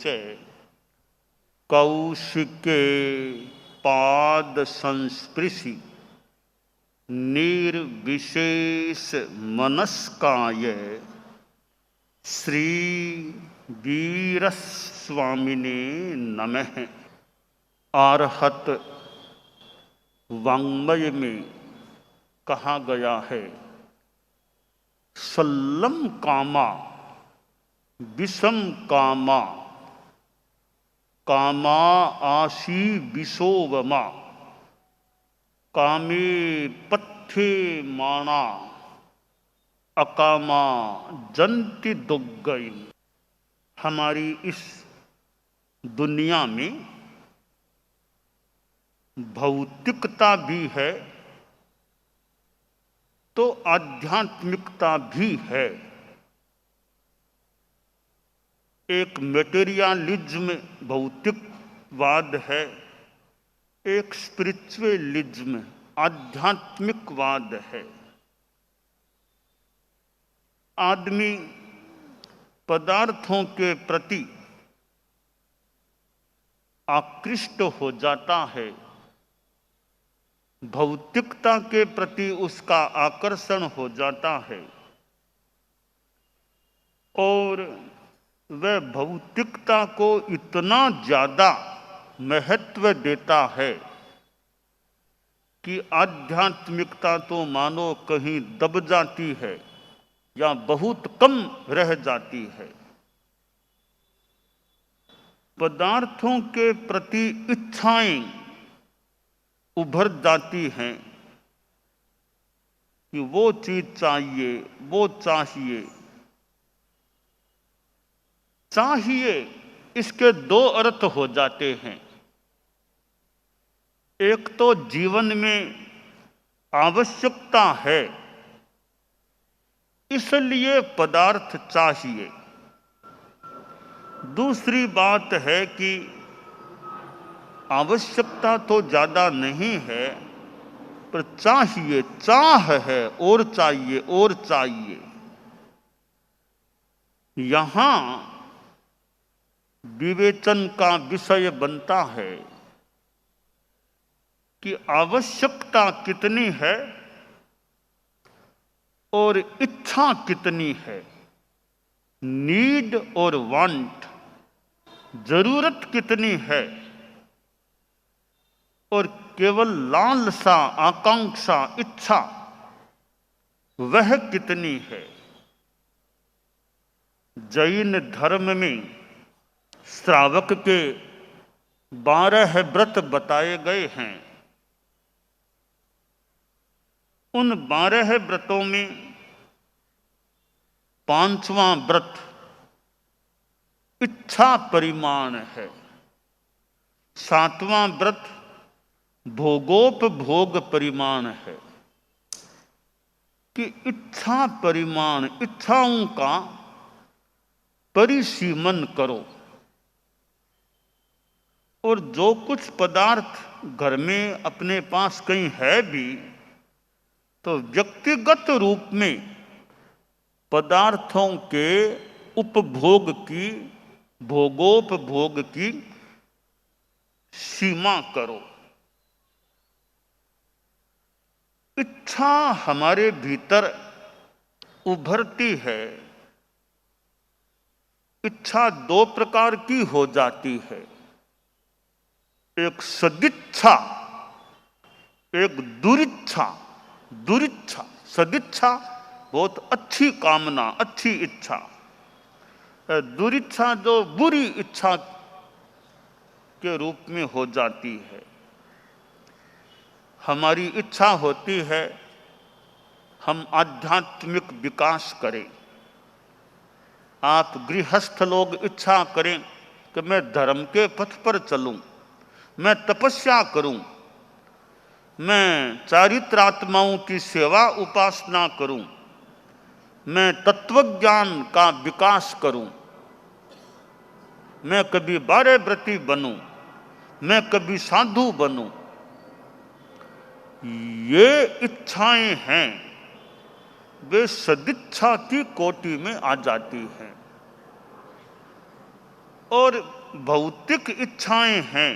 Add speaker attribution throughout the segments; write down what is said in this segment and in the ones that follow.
Speaker 1: च कौशिके पाद संस्पृशि निर्विशेष मनस्काय श्री वीरस्वामिने नमः। आर्हत वाङ्मय में कहा गया है, सल्लम कामा विषम कामा कामा आशी विशोवमा कामे पथ्ये माणा अकामा जंति दुग्गई। हमारी इस दुनिया में भौतिकता भी है तो आध्यात्मिकता भी है। एक मेटेरियलिज्म भौतिकवाद है, एक स्पिरिचुअलिज्म आध्यात्मिकवाद है। आदमी पदार्थों के प्रति आकृष्ट हो जाता है, भौतिकता के प्रति उसका आकर्षण हो जाता है और वह भौतिकता को इतना ज्यादा महत्व देता है कि आध्यात्मिकता तो मानो कहीं दब जाती है या बहुत कम रह जाती है। पदार्थों के प्रति इच्छाएं उभर जाती हैं कि वो चीज चाहिए, वो चाहिए। चाहिए इसके दो अर्थ हो जाते हैं। एक तो जीवन में आवश्यकता है इसलिए पदार्थ चाहिए। दूसरी बात है कि आवश्यकता तो ज्यादा नहीं है पर चाहिए, चाह है और चाहिए और चाहिए। यहां विवेचन का विषय बनता है कि आवश्यकता कितनी है और इच्छा कितनी है। नीड और वांट, जरूरत कितनी है और केवल लालसा, आकांक्षा, इच्छा वह कितनी है। जैन धर्म में श्रावक के 12 व्रत बताए गए हैं। उन 12 व्रतों में 5वां व्रत इच्छा परिमाण है। 7वां व्रत भोगोपभोग परिमाण है कि इच्छा परिमाण, इच्छाओं का परिसीमन करो। और जो कुछ पदार्थ घर में अपने पास कहीं है भी तो व्यक्तिगत रूप में पदार्थों के उपभोग की, भोगोपभोग की सीमा करो। इच्छा हमारे भीतर उभरती है। इच्छा 2 प्रकार की हो जाती है, एक सदिच्छा, एक दुरिच्छा। दुरिच्छा, सदिच्छा बहुत अच्छी कामना, अच्छी इच्छा। दुरिच्छा जो बुरी इच्छा के रूप में हो जाती है। हमारी इच्छा होती है हम आध्यात्मिक विकास करें। आप गृहस्थ लोग इच्छा करें कि मैं धर्म के पथ पर चलूं, मैं तपस्या करूं, मैं चारित्रात्माओं की सेवा उपासना करूं, मैं तत्वज्ञान का विकास करूं, मैं कभी 12 व्रती बनूं, मैं कभी साधु बनूं। ये इच्छाएं हैं, वे सदिच्छा की कोटि में आ जाती हैं। और भौतिक इच्छाएं हैं।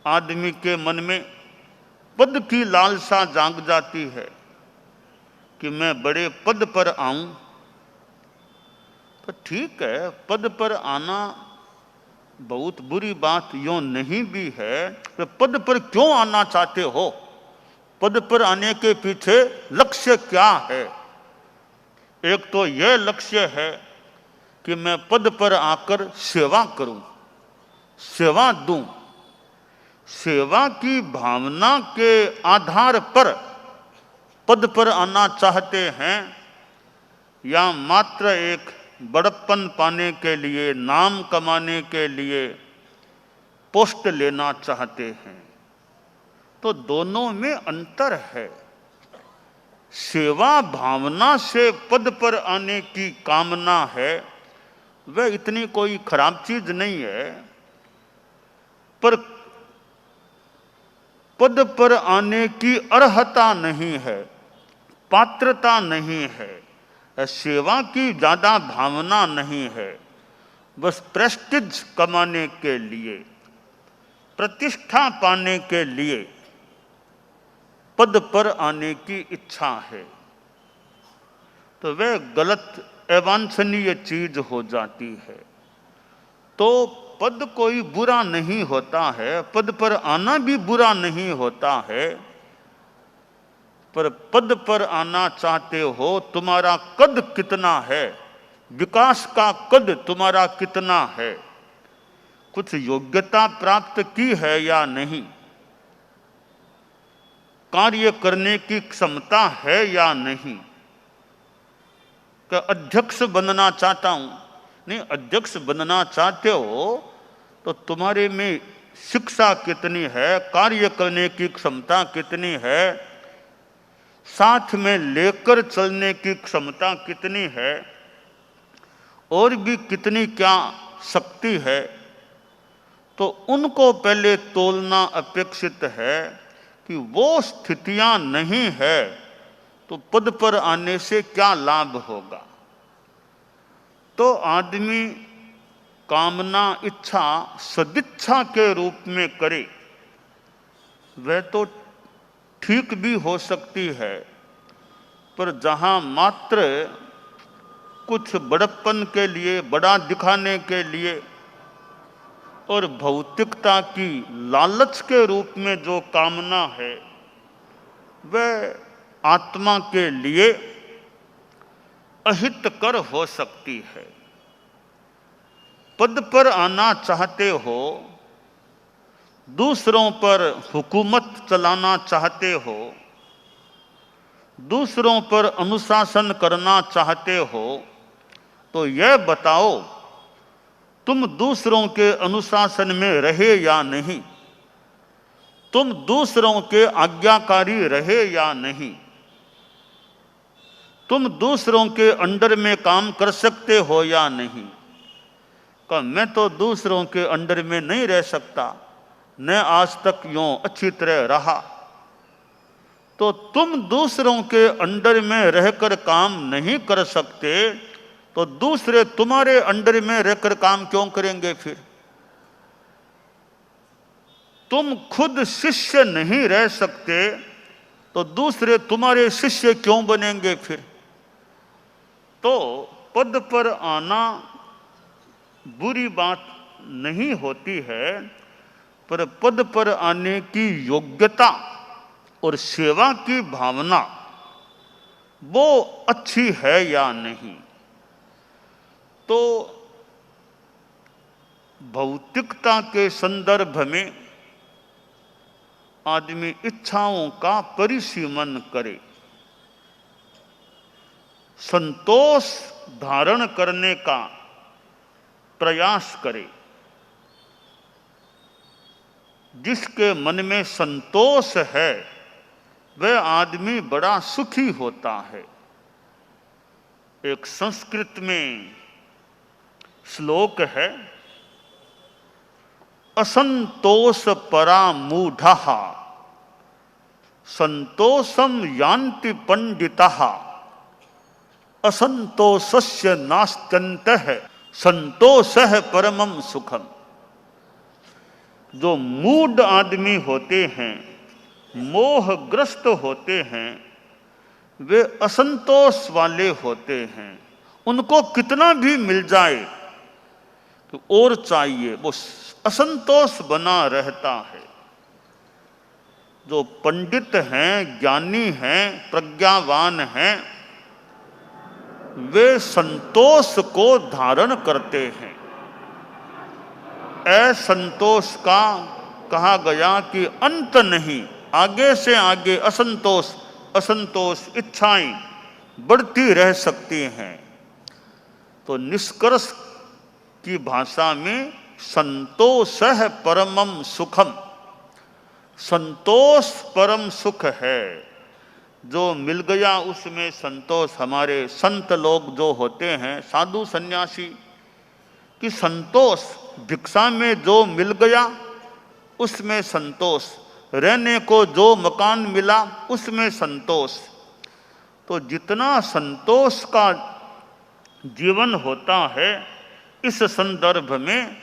Speaker 1: आदमी के मन में पद की लालसा जाग जाती है कि मैं बड़े पद पर आऊं। तो ठीक है, पद पर आना बहुत बुरी बात यूं नहीं भी है। तो पद पर क्यों आना चाहते हो? पद पर आने के पीछे लक्ष्य क्या है? एक तो यह लक्ष्य है कि मैं पद पर आकर सेवा करूं, सेवा दूं। सेवा की भावना के आधार पर पद पर आना चाहते हैं, या मात्र एक बड़प्पन पाने के लिए, नाम कमाने के लिए पोस्ट लेना चाहते हैं? तो दोनों में अंतर है। सेवा भावना से पद पर आने की कामना है, वह इतनी कोई खराब चीज नहीं है। पर पद पर आने की अर्हता नहीं है, पात्रता नहीं है, सेवा की ज्यादा भावना नहीं है। बस प्रेस्टिज कमाने के लिए, प्रतिष्ठा पाने के लिए पद पर आने की इच्छा है। तो वह गलत अवांछनीय चीज हो जाती है। तो पद कोई बुरा नहीं होता है, पद पर आना भी बुरा नहीं होता है। पर पद पर आना चाहते हो, तुम्हारा कद कितना है, विकास का कद तुम्हारा कितना है, कुछ योग्यता प्राप्त की है या नहीं, कार्य करने की क्षमता है या नहीं। कि अध्यक्ष बनना चाहता हूं, नहीं, अध्यक्ष बनना चाहते हो तो तुम्हारे में शिक्षा कितनी है, कार्य करने की क्षमता कितनी है, साथ में लेकर चलने की क्षमता कितनी है, और भी कितनी क्या शक्ति है। तो उनको पहले तोलना अपेक्षित है कि वो स्थितियां नहीं है तो पद पर आने से क्या लाभ होगा। तो आदमी कामना, इच्छा सदिच्छा के रूप में करे, वह तो ठीक भी हो सकती है। पर जहां मात्र कुछ बड़प्पन के लिए, बड़ा दिखाने के लिए और भौतिकता की लालच के रूप में जो कामना है, वह आत्मा के लिए अहितकर हो सकती है। पद पर आना चाहते हो, दूसरों पर हुकूमत चलाना चाहते हो, दूसरों पर अनुशासन करना चाहते हो, तो यह बताओ तुम दूसरों के अनुशासन में रहे या नहीं, तुम दूसरों के आज्ञाकारी रहे या नहीं, तुम दूसरों के अंडर में काम कर सकते हो या नहीं। का मैं तो दूसरों के अंडर में नहीं रह सकता, न आज तक यूं अच्छी तरह रहा। तो तुम दूसरों के अंडर में रहकर काम नहीं कर सकते तो दूसरे तुम्हारे अंडर में रहकर काम क्यों करेंगे? फिर तुम खुद शिष्य नहीं रह सकते तो दूसरे तुम्हारे शिष्य क्यों बनेंगे? फिर तो पद पर आना बुरी बात नहीं होती है, पर पद पर आने की योग्यता और सेवा की भावना वो अच्छी है या नहीं। तो भौतिकता के संदर्भ में आदमी इच्छाओं का परिसीमन करे, संतोष धारण करने का प्रयास करे। जिसके मन में संतोष है वह आदमी बड़ा सुखी होता है। एक संस्कृत में श्लोक है, असंतोष परामूढ़ः संतोषम यान्ति पंडितः असंतोषस्य नास्त्यन्तः संतोषः परमम सुखम। जो मूढ़ आदमी होते हैं, मोहग्रस्त होते हैं, वे असंतोष वाले होते हैं। उनको कितना भी मिल जाए तो और चाहिए, वो असंतोष बना रहता है। जो पंडित हैं, ज्ञानी हैं, प्रज्ञावान हैं, वे संतोष को धारण करते हैं। असंतोष का कहा गया कि अंत नहीं, आगे से आगे असंतोष असंतोष इच्छाएं बढ़ती रह सकती हैं। तो निष्कर्ष की भाषा में संतोषः परमम सुखम, संतोष परम सुख है। जो मिल गया उसमें संतोष। हमारे संत लोग जो होते हैं, साधु सन्यासी, कि संतोष भिक्षा में जो मिल गया उसमें संतोष, रहने को जो मकान मिला उसमें संतोष। तो जितना संतोष का जीवन होता है, इस संदर्भ में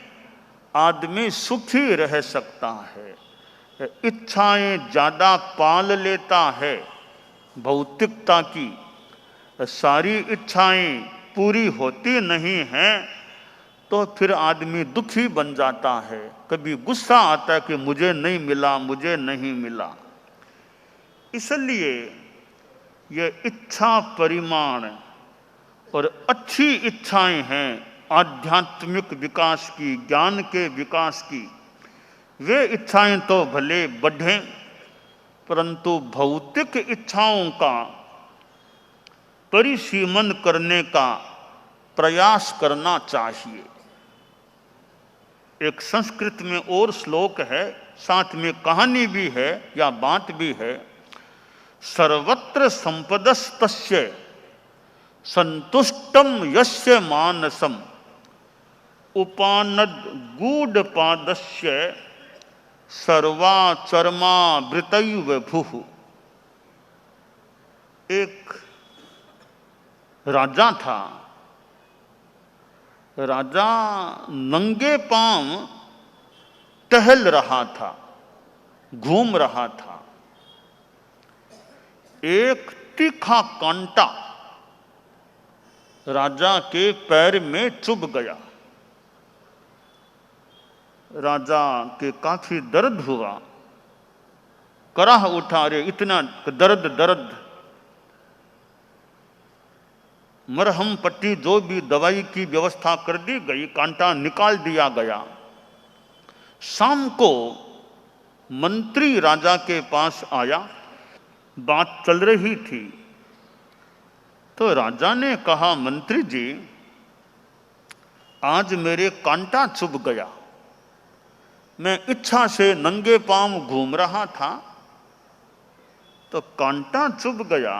Speaker 1: आदमी सुखी रह सकता है। इच्छाएं ज़्यादा पाल लेता है भौतिकता की, सारी इच्छाएं पूरी होती नहीं हैं, तो फिर आदमी दुखी बन जाता है। कभी गुस्सा आता है कि मुझे नहीं मिला, मुझे नहीं मिला। इसलिए ये इच्छा परिमाण और अच्छी इच्छाएं हैं आध्यात्मिक विकास की, ज्ञान के विकास की। वे इच्छाएं तो भले बढ़ें, परंतु भौतिक इच्छाओं का परिसीमन करने का प्रयास करना चाहिए। एक संस्कृत में और श्लोक है, साथ में कहानी भी है या बात भी है। सर्वत्र संपदस्तस्य संतुष्टम यस्य मानसम उपानद गूढ़पादस्य सर्वाचर्मावृतैव भुः। एक राजा था। राजा नंगे पांव टहल रहा था, घूम रहा था। एक तीखा कांटा राजा के पैर में चुभ गया। राजा के काफी दर्द हुआ, कराह उठा, अरे इतना दर्द दर्द। मरहम पट्टी जो भी दवाई की व्यवस्था कर दी गई, कांटा निकाल दिया गया। शाम को मंत्री राजा के पास आया, बात चल रही थी। तो राजा ने कहा, मंत्री जी आज मेरे कांटा चुभ गया, मैं इच्छा से नंगे पांव घूम रहा था तो कांटा चुभ गया।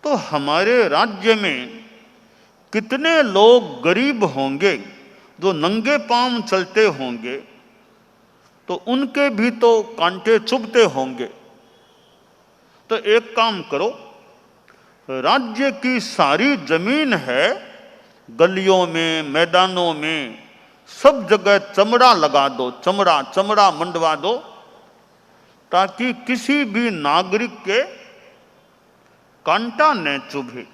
Speaker 1: तो हमारे राज्य में कितने लोग गरीब होंगे जो नंगे पांव चलते होंगे, तो उनके भी तो कांटे चुभते होंगे। तो एक काम करो, राज्य की सारी जमीन है, गलियों में, मैदानों में, सब जगह चमड़ा लगा दो, चमड़ा चमड़ा मंडवा दो, ताकि किसी भी नागरिक के कांटा न चुभे।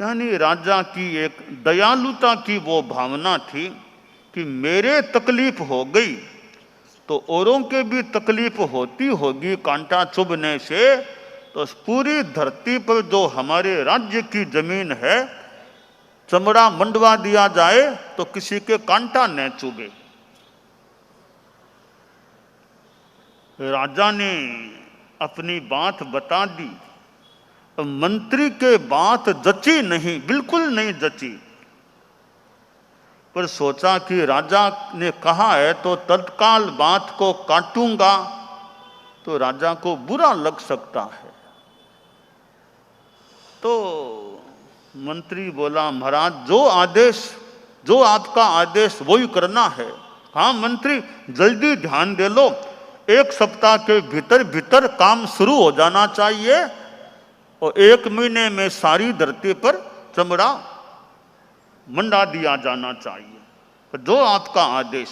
Speaker 1: यानी राजा की एक दयालुता की वो भावना थी कि मेरे तकलीफ हो गई तो औरों के भी तकलीफ होती होगी कांटा चुभने से। तो पूरी धरती पर जो हमारे राज्य की जमीन है, चमड़ा मंडवा दिया जाए तो किसी के कांटा न चुभे। राजा ने अपनी बात बता दी। मंत्री के बात जची नहीं, बिल्कुल नहीं जची, पर सोचा कि राजा ने कहा है तो तत्काल बात को काटूंगा तो राजा को बुरा लग सकता है। तो मंत्री बोला, महाराज जो आदेश, जो आपका आदेश वही करना है। हाँ मंत्री, जल्दी ध्यान दे लो, 1 सप्ताह के भीतर भीतर काम शुरू हो जाना चाहिए और 1 महीने में सारी धरती पर चमड़ा मंडा दिया जाना चाहिए, जो आपका आदेश।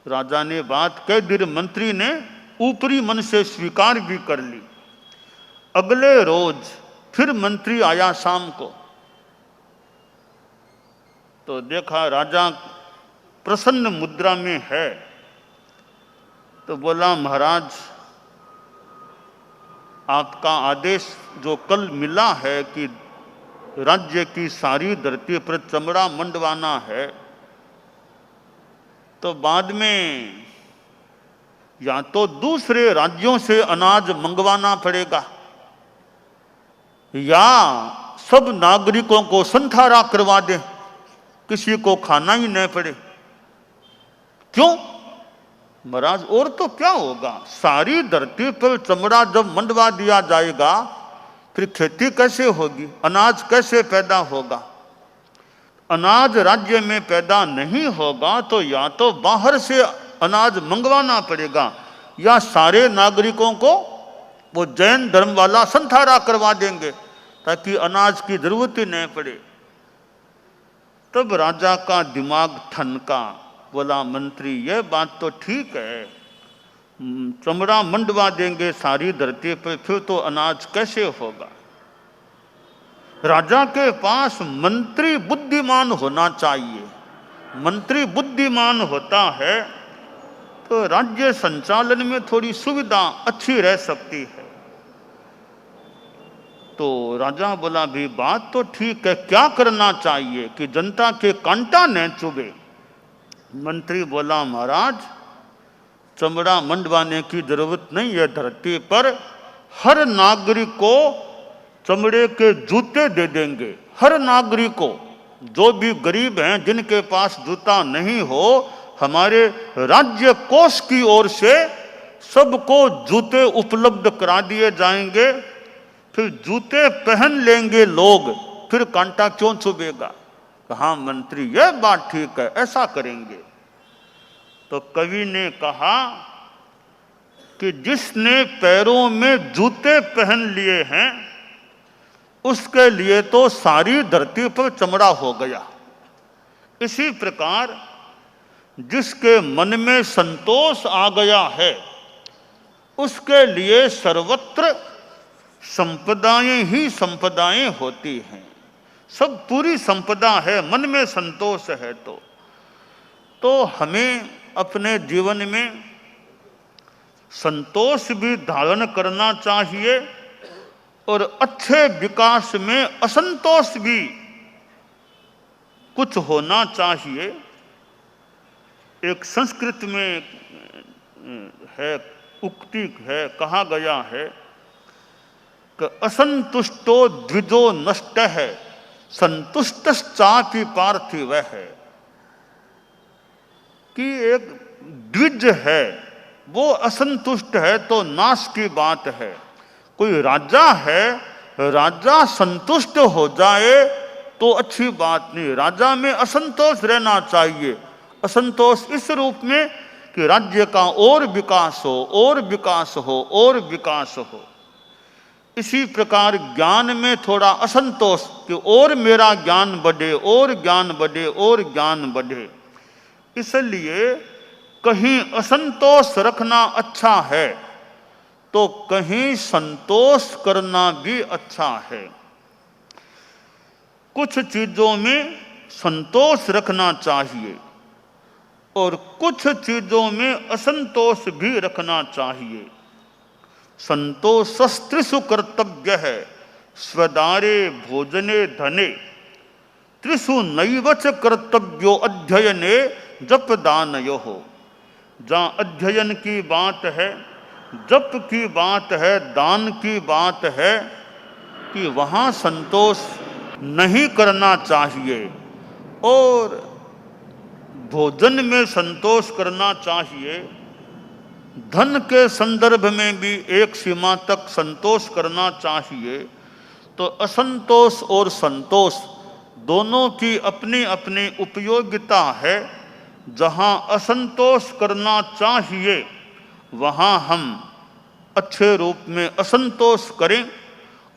Speaker 1: राजा ने बात कह दी, मंत्री ने ऊपरी मन से स्वीकार भी कर ली। अगले रोज फिर मंत्री आया शाम को, तो देखा राजा प्रसन्न मुद्रा में है, तो बोला महाराज आपका आदेश जो कल मिला है कि राज्य की सारी धरती पर चमड़ा मंडवाना है, तो बाद में या तो दूसरे राज्यों से अनाज मंगवाना पड़ेगा या सब नागरिकों को संथारा करवा दे, किसी को खाना ही नहीं पड़े। क्यों महाराज? और तो क्या होगा, सारी धरती पर चमड़ा जब मंडवा दिया जाएगा फिर खेती कैसे होगी, अनाज कैसे पैदा होगा? अनाज राज्य में पैदा नहीं होगा तो या तो बाहर से अनाज मंगवाना पड़ेगा या सारे नागरिकों को वो जैन धर्म वाला संथारा करवा देंगे ताकि अनाज की जरूरत ही नहीं पड़े। तब राजा का दिमाग ठनका, बोला मंत्री ये बात तो ठीक है, चमड़ा मंडवा देंगे सारी धरती पर, फिर तो अनाज कैसे होगा? राजा के पास मंत्री बुद्धिमान होना चाहिए। मंत्री बुद्धिमान होता है तो राज्य संचालन में थोड़ी सुविधा अच्छी रह सकती है। तो राजा बोला भी बात तो ठीक है, क्या करना चाहिए कि जनता के कांटा न चुभे? मंत्री बोला महाराज चमड़ा मंडवाने की जरूरत नहीं है, धरती पर हर नागरिक को चमड़े के जूते दे देंगे। हर नागरिक को, जो भी गरीब हैं जिनके पास जूता नहीं हो, हमारे राज्य कोष की ओर से सबको जूते उपलब्ध करा दिए जाएंगे। फिर जूते पहन लेंगे लोग, फिर कांटा क्यों चुभेगा? हाँ मंत्री यह बात ठीक है, ऐसा करेंगे। तो कवि ने कहा कि जिसने पैरों में जूते पहन लिए हैं उसके लिए तो सारी धरती पर चमड़ा हो गया। इसी प्रकार जिसके मन में संतोष आ गया है उसके लिए सर्वत्र संपदाएं ही संपदाएं होती हैं। सब पूरी संपदा है, मन में संतोष है। तो हमें अपने जीवन में संतोष भी धारण करना चाहिए और अच्छे विकास में असंतोष भी कुछ होना चाहिए। एक संस्कृत में है, उक्ति है, कहा गया है कि असंतुष्टो द्विजो नष्ट है, संतुष्टश्चापि पार्थिव है। कि एक द्विज है वो असंतुष्ट है तो नाश की बात है। कोई राजा है, राजा संतुष्ट हो जाए तो अच्छी बात नहीं, राजा में असंतोष रहना चाहिए। असंतोष इस रूप में कि राज्य का और विकास हो, और विकास हो, और विकास हो। इसी प्रकार ज्ञान में थोड़ा असंतोष कि और मेरा ज्ञान बढ़े, और ज्ञान बढ़े, और ज्ञान बढ़े। इसलिए कहीं असंतोष रखना अच्छा है तो कहीं संतोष करना भी अच्छा है। कुछ चीजों में संतोष रखना चाहिए और कुछ चीजों में असंतोष भी रखना चाहिए। संतोषस्त्रिषु कर्तव्य है, स्वदारे भोजने धने, त्रिषु नैवच कर्तव्यो अध्ययने जप दानयो हो। जहाँ अध्ययन की बात है, जप की बात है, दान की बात है कि वहाँ संतोष नहीं करना चाहिए और भोजन में संतोष करना चाहिए। धन के संदर्भ में भी एक सीमा तक संतोष करना चाहिए। तो असंतोष और संतोष दोनों की अपनी अपनी उपयोगिता है। जहाँ असंतोष करना चाहिए वहाँ हम अच्छे रूप में असंतोष करें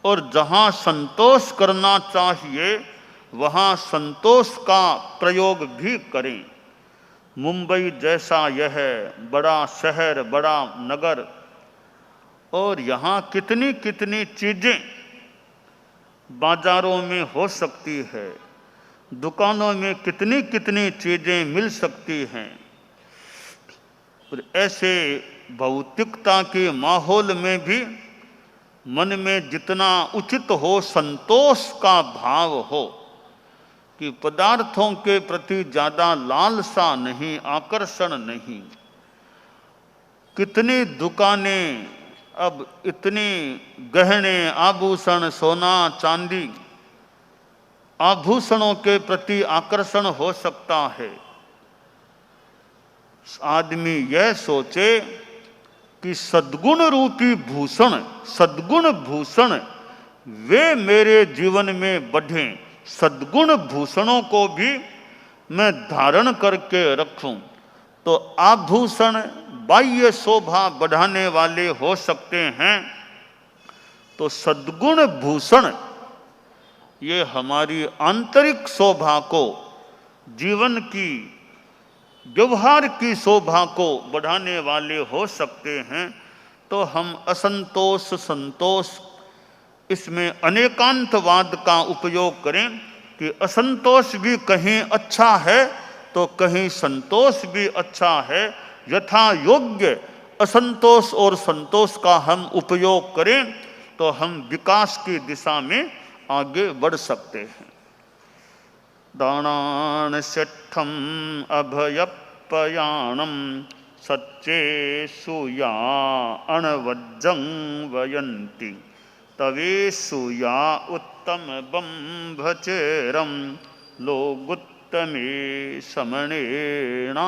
Speaker 1: और जहाँ संतोष करना चाहिए वहाँ संतोष का प्रयोग भी करें। मुंबई जैसा यह बड़ा शहर, बड़ा नगर, और यहाँ कितनी कितनी चीज़ें बाजारों में हो सकती है, दुकानों में कितनी कितनी चीज़ें मिल सकती हैं। और ऐसे भौतिकता के माहौल में भी मन में जितना उचित हो संतोष का भाव हो, कि पदार्थों के प्रति ज़्यादा लालसा नहीं, आकर्षण नहीं। कितनी दुकानें अब इतनी गहने, आभूषण, सोना चांदी, आभूषणों के प्रति आकर्षण हो सकता है। आदमी यह सोचे कि सद्गुण रूपी भूषण, सद्गुण भूषण वे मेरे जीवन में बढ़ें, सद्गुण भूषणों को भी मैं धारण करके रखूं। तो आभूषण बाह्य शोभा बढ़ाने वाले हो सकते हैं, तो सद्गुण भूषण ये हमारी आंतरिक शोभा को, जीवन की, व्यवहार की शोभा को बढ़ाने वाले हो सकते हैं। तो हम असंतोष, संतोष, इसमें अनेकांतवाद का उपयोग करें कि असंतोष भी कहीं अच्छा है तो कहीं संतोष भी अच्छा है। यथा योग्य असंतोष और संतोष का हम उपयोग करें तो हम विकास की दिशा में आगे बढ़ सकते हैं। दानान सेठम अभयपयाणम सच्चेषु या अणवज्जं वयन्ति तवेषु या उत्तम बंभचेरम लोगुत्तमे समणेनाय